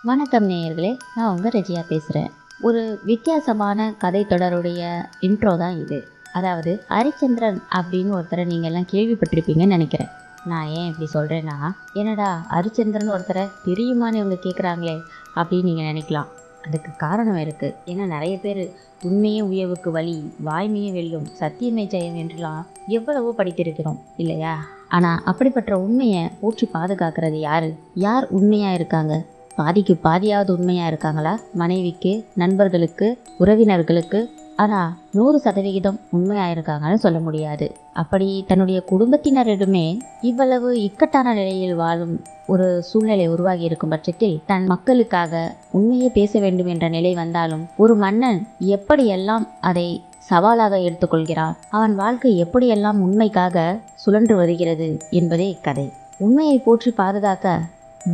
வணக்கம் நேயர்களே, நான் உங்கள் ரெஜியா பேசுகிறேன். ஒரு வித்தியாசமான கதை தொடருடைய இன்ட்ரோ தான் இது. அதாவது ஹரிச்சந்திரன் அப்படின்னு ஒருத்தரை நீங்கள் எல்லாம் கேள்விப்பட்டிருப்பீங்கன்னு நினைக்கிறேன். நான் ஏன் இப்படி சொல்கிறேன்னா, என்னடா ஹரிச்சந்திரன் ஒருத்தரை தெரியுமான்னு இவங்க கேட்குறாங்களே அப்படின்னு நீங்கள் நினைக்கலாம். அதுக்கு காரணம் இருக்குது. ஏன்னா நிறைய பேர் உண்மையே உயவுக்கு வழி, வாய்மையே வெல்லும், சத்தியமே ஜெயம் என்றெல்லாம் எவ்வளவோ படித்திருக்கிறோம் இல்லையா? ஆனால் அப்படிப்பட்ட உண்மையை ஊற்றி பாதுகாக்கிறது யார்? யார் உண்மையாக இருக்காங்க? பாதிக்கு பாதியாவது உண்மையாக இருக்காங்களா? மனைவிக்கு, நண்பர்களுக்கு, உறவினர்களுக்கு. ஆனால் 100% உண்மையாக இருக்காங்கன்னு சொல்ல முடியாது. அப்படி தன்னுடைய குடும்பத்தினரிடமே இவ்வளவு இக்கட்டான நிலையில் வாழும் ஒரு சூழ்நிலை உருவாகி இருக்கும் பட்சத்தில் தன் மக்களுக்காக உண்மையை பேச வேண்டும் என்ற நிலை வந்தாலும் ஒரு மன்னன் எப்படியெல்லாம் அதை சவாலாக எடுத்துக்கொள்கிறான், அவன் வாழ்க்கை எப்படியெல்லாம் உண்மைக்காக சுழன்று வருகிறது என்பதே இக்கதை. உண்மையை போற்றி பாதுகாக்க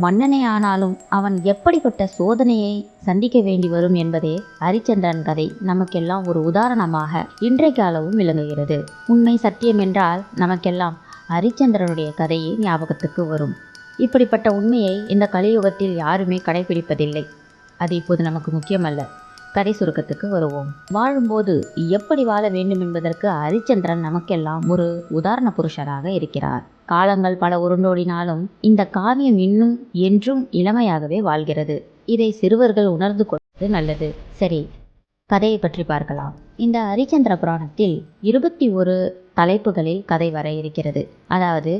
மன்னனே ஆனாலும் அவன் எப்படிப்பட்ட சோதனையை சந்திக்க வேண்டி வரும் என்பதே ஹரிச்சந்திரன் கதை நமக்கெல்லாம் ஒரு உதாரணமாக இன்றைக்கு அளவும் விளங்குகிறது. உண்மை சத்தியம் என்றால் நமக்கெல்லாம் ஹரிச்சந்திரனுடைய கதையே ஞாபகத்துக்கு வரும். இப்படிப்பட்ட உண்மையை இந்த கலியுகத்தில் யாருமே கடைபிடிப்பதில்லை. அது இப்போது நமக்கு முக்கியமல்ல. கதை சுருக்கத்துக்கு வருவோம். வாழும்போது எப்படி வாழ வேண்டும் என்பதற்கு ஹரிச்சந்திரன் நமக்கெல்லாம் ஒரு உதாரண புருஷராக இருக்கிறார். காலங்கள் பல உருண்டோடினாலும் இந்த காவியம் இன்னும் என்றும் இளமையாகவே வாழ்கிறது. இதை சிறுவர்கள் உணர்ந்து கொள்வது நல்லது. சரி, கதையை பற்றி பார்க்கலாம். இந்த ஹரிச்சந்திர புராணத்தில் 21 தலைப்புகளில் கதை வர இருக்கிறது. அதாவது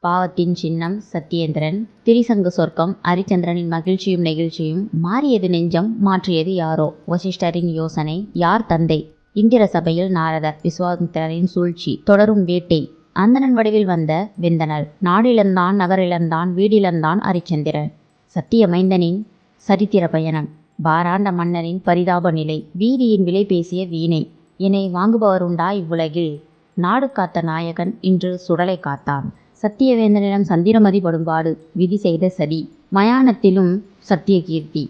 பாவத்தின் சின்னம் சத்தியேந்திரன், திரிசங்கு சொர்க்கம், ஹரிச்சந்திரனின் மகிழ்ச்சியும் நெகிழ்ச்சியும், மாறியது நெஞ்சம், மாற்றியது யாரோ, வசிஷ்டரின் யோசனை, யார் தந்தை, இந்திர சபையில் நாரதர், விஸ்வாமித்திரரின் சூழ்ச்சி, தொடரும் வேட்டை, அந்தணன் வடிவில் வந்த வெந்தனல், நாடிழந்தான் நகரிழந்தான் வீடிழந்தான் ஹரிச்சந்திரன், சத்திய மைந்தனின் சரித்திர பயணம், பாராண்ட மன்னரின் பரிதாப நிலை, வீதியின் விலை பேசிய வீணை, என்னை வாங்குபவர் உண்டா இவ்வுலகில், நாடு காத்த நாயகன் இன்று சுடலை காத்தான், சத்தியவேந்தனிடம் சந்திரமதி படும்பாடு, விதி செய்த சதி, மயானத்திலும் சத்திய கீர்த்தி,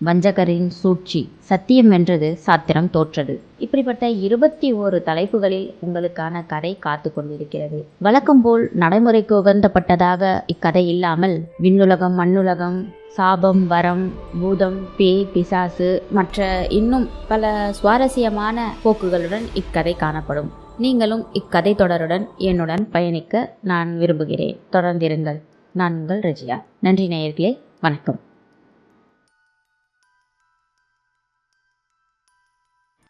வஞ்சகரின் சூழ்ச்சி, சத்தியம் வென்றது சாத்திரம் தோற்றது. இப்படிப்பட்ட 21 தலைப்புகளில் உங்களுக்கான கதை காத்து கொண்டிருக்கிறது. வழக்கம் போல் நடைமுறைக்கு உகந்தப்பட்டதாக இக்கதை இல்லாமல் விண்ணுலகம், மண்ணுலகம், சாபம், வரம், பூதம், பேய், பிசாசு மற்ற இன்னும் பல சுவாரஸ்யமான போக்குகளுடன் இக்கதை காணப்படும். நீங்களும் இக்கதை தொடருடன் என்னுடன் பயணிக்க நான் விரும்புகிறேன். தொடர்ந்திருங்கள். நான் உங்கள் ரெஜியா. நன்றி நேயர்களே, வணக்கம்.